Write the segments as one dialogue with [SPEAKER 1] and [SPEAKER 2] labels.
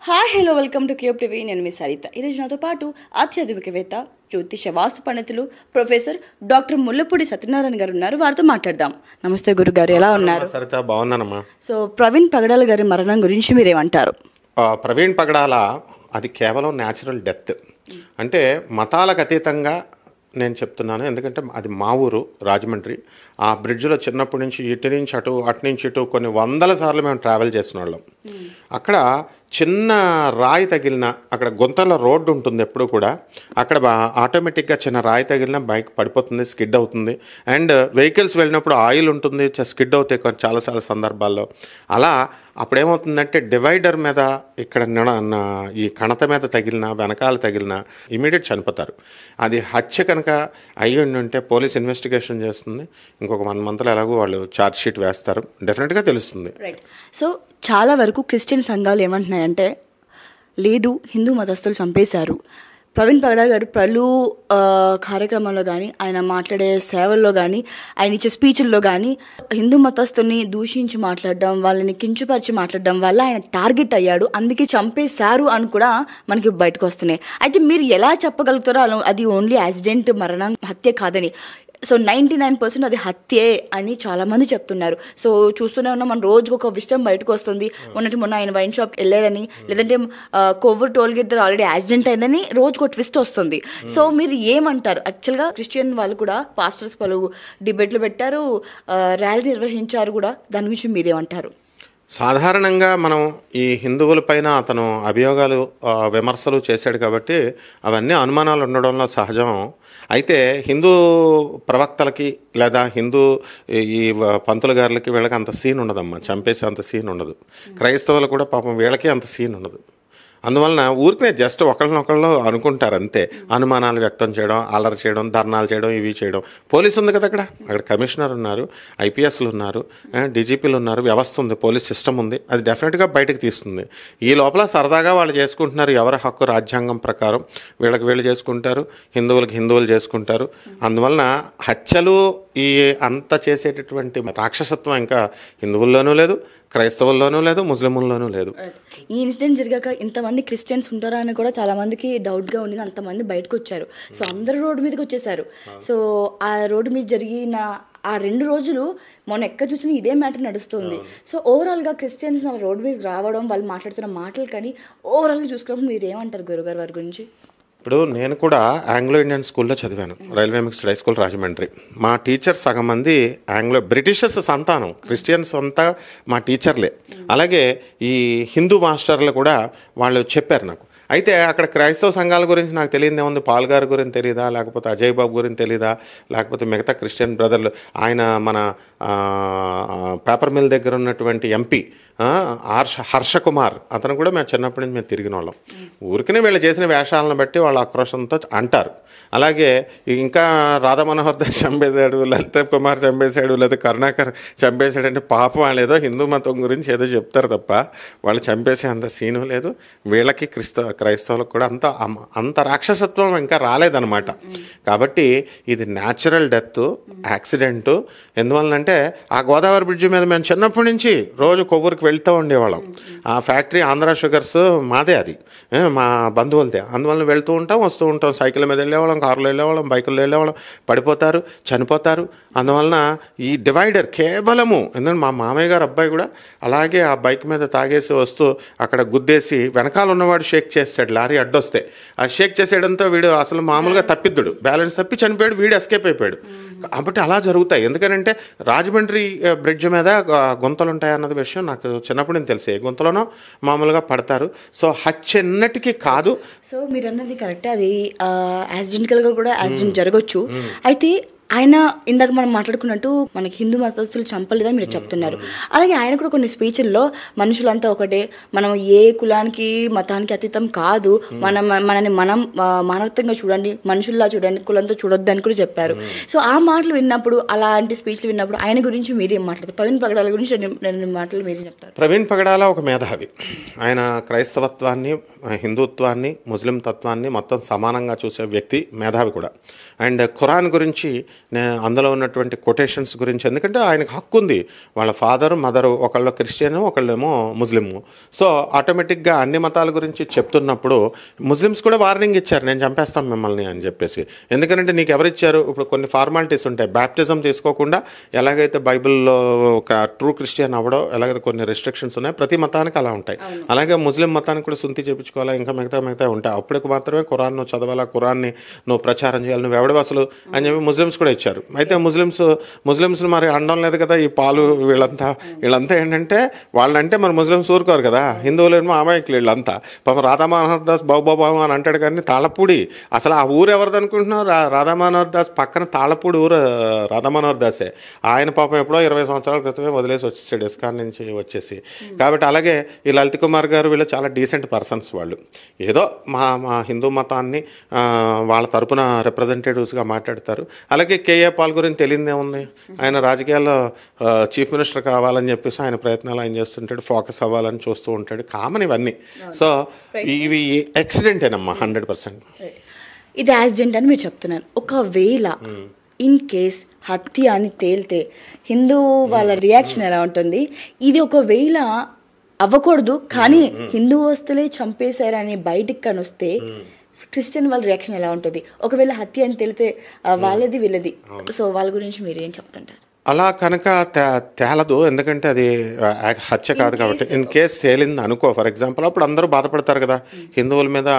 [SPEAKER 1] Hi hello welcome to cube TV. నేను మీ సరిత. ఈరోజు నాతో పాటు ఆధ్యాత్మికవేత్త, జ్యోతిష వాస్తు పండితులు ప్రొఫెసర్ డాక్టర్ ముల్లపూడి సత్యనారాయణ గారు ఉన్నారు. వారితో మాట్లాడదాం. నమస్తే గురుగారు, ఎలా ఉన్నారు?
[SPEAKER 2] సరిత, బాగున్నానమ్మా.
[SPEAKER 1] సో ప్రవీణ్ పగడాల గారి మరణం గురించి మీరేమంటారు?
[SPEAKER 2] ప్రవీణ్ పగడాల అది కేవలం న్యాచురల్ డెత్. అంటే మతాలకు అతీతంగా నేను చెప్తున్నాను. ఎందుకంటే అది మా ఊరు రాజమండ్రి. ఆ బ్రిడ్జ్లో చిన్నప్పటి నుంచి ఇటు నుంచి అటు, అటు నుంచి ఇటు కొన్ని వందల సార్లు మేము ట్రావెల్ చేసిన వాళ్ళం. అక్కడ చిన్న రాయి తగిలిన, అక్కడ గుంతల రోడ్డు ఉంటుంది ఎప్పుడు కూడా, అక్కడ ఆటోమేటిక్గా చిన్న రాయి తగిలిన బైక్ పడిపోతుంది, స్కిడ్ అవుతుంది. అండ్ వెహికల్స్ వెళ్ళినప్పుడు ఆయిల్ ఉంటుంది, స్కిడ్ అవుతాయి చాలా సందర్భాల్లో. అలా అప్పుడేమవుతుందంటే డివైడర్ మీద ఇక్కడ ఈ కణత మీద తగిలిన, వెనకాల తగిలిన ఇమీడియట్ చనిపోతారు. అది హత్య కనుక అయ్యి ఉంటే పోలీస్ ఇన్వెస్టిగేషన్ చేస్తుంది. ఇంకొక 1 మంత్లో ఎలాగో వాళ్ళు ఛార్జ్ షీట్ వేస్తారు, డెఫినెట్గా తెలుస్తుంది.
[SPEAKER 1] రైట్. సో చాలా వరకు క్రిస్టియన్ సంఘాలు ఏమంటున్నాయంటే, లేదు హిందూ మతస్థులు చంపేశారు. ప్రవీణ్ పగడాల గారు పలు కార్యక్రమాల్లో కానీ, ఆయన మాట్లాడే సేవల్లో కానీ, ఆయన ఇచ్చే స్పీచ్ల్లో కానీ హిందూ మతస్థుల్ని దూషించి మాట్లాడడం, వాళ్ళని కించుపరిచి మాట్లాడడం వల్ల ఆయన టార్గెట్ అయ్యాడు, అందుకే చంపేశారు అని కూడా మనకి బయటకు వస్తున్నాయి. అయితే మీరు ఎలా చెప్పగలుగుతారో అది ఓన్లీ యాక్సిడెంట్, మరణం, హత్య కాదని? సో 99% అది హత్యే అని చాలామంది చెప్తున్నారు. సో చూస్తూనే ఉన్నాం, మన రోజుకు ఒక విషయం బయటకు వస్తుంది. మొన్న ఆయన వైన్ షాప్కి వెళ్ళారని, లేదంటే కొవ్వూరు టోల్ గేట్ దగ్గర ఆల్రెడీ యాక్సిడెంట్ అయిందని రోజుకు ఒక ట్విస్ట్ వస్తుంది. సో మీరు ఏమంటారు? యాక్చువల్గా క్రిస్టియన్ వాళ్ళు కూడా, పాస్టర్స్ పలు డిబేట్లు పెట్టారు, ర్యాలీ నిర్వహించారు కూడా. దాని గురించి మీరేమంటారు?
[SPEAKER 2] సాధారణంగా మనం ఈ హిందువుల పైన అతను అభియోగాలు, విమర్శలు చేశాడు కాబట్టి అవన్నీ అనుమానాలు ఉండడంలో సహజం. అయితే హిందూ ప్రవక్తలకి లేదా హిందూ ఈ పంతులు గారులకి వీళ్ళకి అంత సీన్ ఉండదమ్మా, చంపేసి అంత సీన్ ఉండదు. క్రైస్తవులు కూడా పాపం వీళ్ళకి అంత సీన్ ఉండదు. అందువలన ఊరికే జస్ట్ ఒకళ్ళనొకళ్ళు అనుకుంటారు అంతే. అనుమానాలు వ్యక్తం చేయడం, అల్లరి చేయడం, ధర్నాలు చేయడం, ఇవి చేయడం. పోలీసు ఉంది కదా అక్కడ కమిషనర్ ఉన్నారు, ఐపీఎస్లు ఉన్నారు, డీజీపీలు ఉన్నారు, వ్యవస్థ ఉంది, పోలీస్ సిస్టమ్ ఉంది. అది డెఫినెట్గా బయటకు తీస్తుంది. ఈ లోపల సరదాగా వాళ్ళు చేసుకుంటున్నారు, ఎవరి హక్కు రాజ్యాంగం ప్రకారం వీళ్ళకి వీళ్ళు చేసుకుంటారు, హిందువులకి హిందువులు చేసుకుంటారు. అందువలన హత్యలు ఈ అంత చేసేటటువంటి రాక్షసత్వం ఇంకా హిందువుల్లోనూ లేదు, క్రైస్తవుల్లోనూ లేదు, ముస్లింల్లోనూ లేదు.
[SPEAKER 1] ఈ ఇన్సిడెంట్ జరిగాక ఇంతమంది క్రిస్టియన్స్ ఉంటారా అని కూడా చాలా మందికి డౌట్గా ఉండేది. అంతమంది బయటకు వచ్చారు. సో అందరూ రోడ్డు మీదకి వచ్చేసారు. సో ఆ రోడ్డు మీద జరిగిన ఆ 2 రోజులు మొన్న ఎక్కడ చూసినా ఇదే మ్యాటర్ నడుస్తుంది. సో ఓవరాల్గా క్రిస్టియన్స్ రోడ్డు మీదకి రావడం, వాళ్ళు మాట్లాడుతున్న మాటలు కానీ ఓవరాల్గా చూసుకున్నప్పుడు మీరు ఏమంటారు గురుగారు వారి గురించి?
[SPEAKER 2] ఇప్పుడు నేను కూడా ఆంగ్లో ఇండియన్ స్కూల్లో చదివాను, railway mixed high school Rajahmundry. మా టీచర్స్ సగం మంది బ్రిటిషర్స్ సంతానం, క్రిస్టియన్స్ అంతా మా టీచర్లే. అలాగే ఈ హిందూ మాస్టర్లు కూడా వాళ్ళు చెప్పారు నాకు. అయితే అక్కడ క్రైస్తవ సంఘాల గురించి నాకు తెలియదు ఏముంది. పాల్ గారి గురించి తెలియదా, లేకపోతే అజయ్ బాబు గురించి తెలియదా, లేకపోతే మిగతా క్రిస్టియన్ బ్రదర్లు, ఆయన మన పేపర్ మిల్ దగ్గర ఉన్నటువంటి ఎంపీ హర్ష కుమార్, అతను కూడా మేము చిన్నప్పటి నుంచి మేము తిరిగిన వాళ్ళం. ఊరికనే వీళ్ళు చేసిన వేషాలను బట్టి వాళ్ళ ఆక్రోషంతో అంటారు. అలాగే ఇంకా రాధా మనోహర్ దాస్ చంపేశాడు, లలిత కుమార్ చంపేశాడు, లేదా కరుణాకర్ చంపేశాడు అంటే పాపం వాళ్ళు ఏదో హిందూ మతం గురించి ఏదో చెప్తారు తప్ప వాళ్ళు చంపేసే అంత సీను లేదు. వీళ్ళకి క్రైస్తవులకు కూడా అంత రాక్షసత్వం ఇంకా రాలేదన్నమాట. కాబట్టి ఇది న్యాచురల్ డెత్, యాక్సిడెంటు. ఎందువల్లంటే ఆ గోదావరి బ్రిడ్జి మీద మేము చిన్నప్పటి నుంచి రోజు కొవ్వూరుకి వెళ్తూ ఉండేవాళ్ళం. ఆ ఫ్యాక్టరీ ఆంధ్ర షుగర్స్ మాదే, అది మా బంధువులదే. అందువల్ల వెళ్తూ ఉంటాం, వస్తూ ఉంటాం. సైకిల్ మీద వెళ్ళేవాళ్ళం, కారులో వెళ్ళేవాళ్ళం, బైకుల్లో వెళ్ళేవాళ్ళం. పడిపోతారు, చనిపోతారు. అందువలన ఈ డివైడర్ కేవలము ఎందుకంటే మా మామయ్య గారు అబ్బాయి కూడా అలాగే ఆ బైక్ మీద తాగేసి వస్తూ అక్కడ గుద్దేసి వెనకాల ఉన్నవాడు షేక్ చేస్తాడు, లారీ అడ్డొస్తే. ఆ షేక్ చేసేయడంతో వీడు అసలు మామూలుగా తప్పిద్దుడు, బ్యాలెన్స్ తప్పి చనిపోయాడు, వీడు ఎస్కేప్ అయిపోయాడు. కాబట్టి అలా జరుగుతాయి. ఎందుకంటే రాజమండ్రి బ్రిడ్జ్ మీద గుంతలు ఉంటాయి అన్నది విషయం నాకు చిన్నప్పుడు నేను తెలిసే. గుంతలోనో మామూలుగా పడతారు. సో హత్య ఎన్నటికీ కాదు.
[SPEAKER 1] సో మీరు అన్నది కరెక్టే, అది యాక్సిడెంటల్గా కూడా యాక్సిడెంట్ జరగచ్చు. అయితే ఆయన ఇందాక మనం మాట్లాడుకున్నట్టు మనకి హిందూ మతస్థులు చంపలేదని మీరు చెప్తున్నారు. అలాగే ఆయన కూడా కొన్ని స్పీచ్ల్లో మనుషులంతా ఒకటే, మనం ఏ కులానికి మతానికి అతీతం కాదు, మనని మనం మానవత్వంగా చూడండి, మనుషుల్లా చూడండి, కులంతో చూడొద్దు అని కూడా చెప్పారు. సో ఆ మాటలు విన్నప్పుడు, అలాంటి స్పీచ్లు విన్నప్పుడు ఆయన గురించి మీరేం మాట్లాడతారు? ప్రవీణ్ పగడాల గురించి 2 మాటలు మీరే చెప్తారు.
[SPEAKER 2] ప్రవీణ్ పగడాల ఒక మేధావి. ఆయన క్రైస్తవత్వాన్ని, హిందుత్వాన్ని, ముస్లిం తత్వాన్ని మొత్తం సమానంగా చూసే వ్యక్తి, మేధావి కూడా. అండ్ ఖురాన్ గురించి అందులో ఉన్నటువంటి కొటేషన్స్ గురించి, ఎందుకంటే ఆయనకు హక్కు ఉంది. వాళ్ళ ఫాదరు మదరు ఒకళ్ళు క్రిస్టియన్, ఒకళ్ళేమో ముస్లిము. సో ఆటోమేటిక్గా అన్ని మతాల గురించి చెప్తున్నప్పుడు ముస్లిమ్స్ కూడా వార్నింగ్ ఇచ్చారు, నేను చంపేస్తాను మిమ్మల్ని అని చెప్పేసి. ఎందుకంటే నీకు ఎవరిచ్చారు? ఇప్పుడు కొన్ని ఫార్మాలిటీస్ ఉంటాయి. బ్యాప్టిజం తీసుకోకుండా ఎలాగైతే బైబిల్లో ఒక ట్రూ క్రిస్టియన్ అవ్వడో ఎలాగైతే కొన్ని రెస్ట్రిక్షన్స్ ఉన్నాయి, ప్రతి మతానికి అలా ఉంటాయి. అలాగే ముస్లిం మతానికి కూడా సుంతి చేయించుకోవాలా, ఇంకా మిగతా ఉంటాయి. అప్పటికి మాత్రమే ఖురాన్ నువ్వు చదవాలా, ఖురాన్ని నువ్వు ప్రచారం చేయాలి, నువ్వు ఎవడు అసలు అని చెప్పి ముస్లిమ్స్ కూడా ఇచ్చారు. అయితే ముస్లిమ్స్ మరి అనడం లేదు కదా. ఈ పాలు వీళ్ళంతా ఏంటంటే వాళ్ళంటే మరి ముస్లిమ్స్ ఊరుకోరు కదా. హిందువులేమో అమాయకులు వీళ్ళంతా. పాపం రాధా మనోహర్ దాస్ బాబు అని అంటాడు, కానీ తాళపూడి అసలు ఆ ఊరు ఎవరిది అనుకుంటున్నారు? రాధా మనోహర్ దాస్ పక్కన తాళపూడి ఊరు రాధా మనోహర్ దాసే. ఆయన పాపం ఎప్పుడో 20 సంవత్సరాల క్రితమే వదిలేసి వచ్చేసాడు ఇస్కాన్ నుంచి వచ్చేసి. కాబట్టి అలాగే ఈ లలిత్ కుమార్ గారు వీళ్ళు చాలా డీసెంట్ పర్సన్స్. వాళ్ళు ఏదో మా హిందూ మతాన్ని వాళ్ళ తరపున రిప్రజెంటేటివ్స్గా మాట్లాడతారు. అలాగే కేఏ పాల్ గురించి తెలియదే ఉంది. ఆయన రాజకీయాల్లో చీఫ్ మినిస్టర్ కావాలని చెప్పేసి ఆయన ప్రయత్నాలు ఆయన చేస్తుంటాడు, ఫోకస్ అవ్వాలని చూస్తూ ఉంటాడు. కామన్ ఇవన్నీ. సో ఇవి యాక్సిడెంటేనమ్మా 100%.
[SPEAKER 1] ఇది యాక్సిడెంట్ అని మీరు చెప్తున్నారు. ఒకవేళ ఇన్ కేస్ హత్య అని తేలితే హిందూ వాళ్ళ రియాక్షన్ ఎలా ఉంటుంది? ఇది ఒకవేళ అవ్వకూడదు కానీ హిందూ వస్తులే చంపేశారని బయటికి కనొస్తే క్రిస్టియన్ వాళ్ళ రియాక్షన్ ఎలా ఉంటుంది? ఒకవేళ హత్య అని తెలితే వాళ్ళది వీళ్ళది. సో వాళ్ళ గురించి మీరు ఏం చెప్తుంటారు?
[SPEAKER 2] అలా కనుక తేలదు, ఎందుకంటే అది హత్య కాదు కాబట్టి. ఇన్ కేస్ తేలింది అనుకో, ఫర్ ఎగ్జాంపుల్, అప్పుడు అందరూ బాధపడతారు కదా హిందువుల మీద.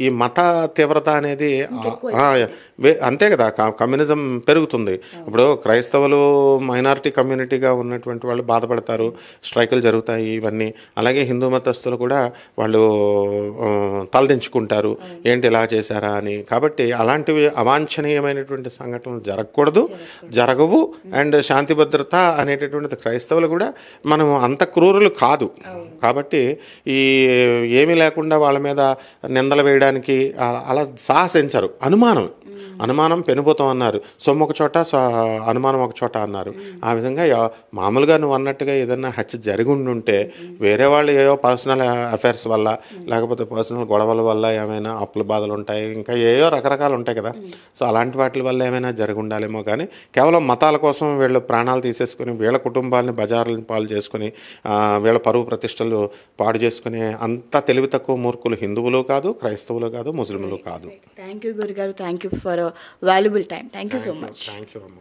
[SPEAKER 2] ఈ మత తీవ్రత అనేది అంతే కదా, కమ్యూనిజం పెరుగుతుంది. ఇప్పుడు క్రైస్తవులు మైనారిటీ కమ్యూనిటీగా ఉన్నటువంటి వాళ్ళు బాధపడతారు, స్ట్రైకులు జరుగుతాయి ఇవన్నీ. అలాగే హిందూ మతస్థులు కూడా వాళ్ళు తలదించుకుంటారు, ఏంటి ఇలా చేశారా అని. కాబట్టి అలాంటివి అవాంఛనీయమైనటువంటి సంఘటనలు జరగవు. అండ్ శాంతి భద్రత అనేటటువంటిది క్రైస్తవులు కూడా మనం అంత క్రూరులు కాదు. కాబట్టి ఏమీ లేకుండా వాళ్ళ మీద నిందలు వేయడానికి అలా సాహసించరు. అనుమానం పెనుపోతాం అన్నారు, సొమ్ము ఒక చోట అనుమానం ఒక చోట అన్నారు. ఆ విధంగా మామూలుగా నువ్వు అన్నట్టుగా ఏదైనా హత్య జరిగి ఉండుంటే వేరే వాళ్ళు ఏవో పర్సనల్ అఫైర్స్ వల్ల, లేకపోతే పర్సనల్ గొడవల వల్ల ఏమైనా అప్పుల బాధలు ఉంటాయి, ఇంకా ఏవో రకరకాలు ఉంటాయి కదా. సో అలాంటి వాటి వల్ల ఏమైనా జరిగి ఉండాలేమో. కానీ కేవలం మతాల కోసం వీళ్ళు ప్రాణాలు తీసేసుకుని వీళ్ళ కుటుంబాలని బజారులను పాలు చేసుకుని వీళ్ళ పరువు ప్రతిష్టలు పాడు చేసుకుని అంత తెలివి తక్కువ మూర్ఖులు హిందువులు కాదు, క్రైస్తవులు కాదు, ముస్లింలు కాదు.
[SPEAKER 1] థ్యాంక్ యూ గురుగారు. Thank you for valuable time. Thank you so much.
[SPEAKER 2] Thank you అమ్మ.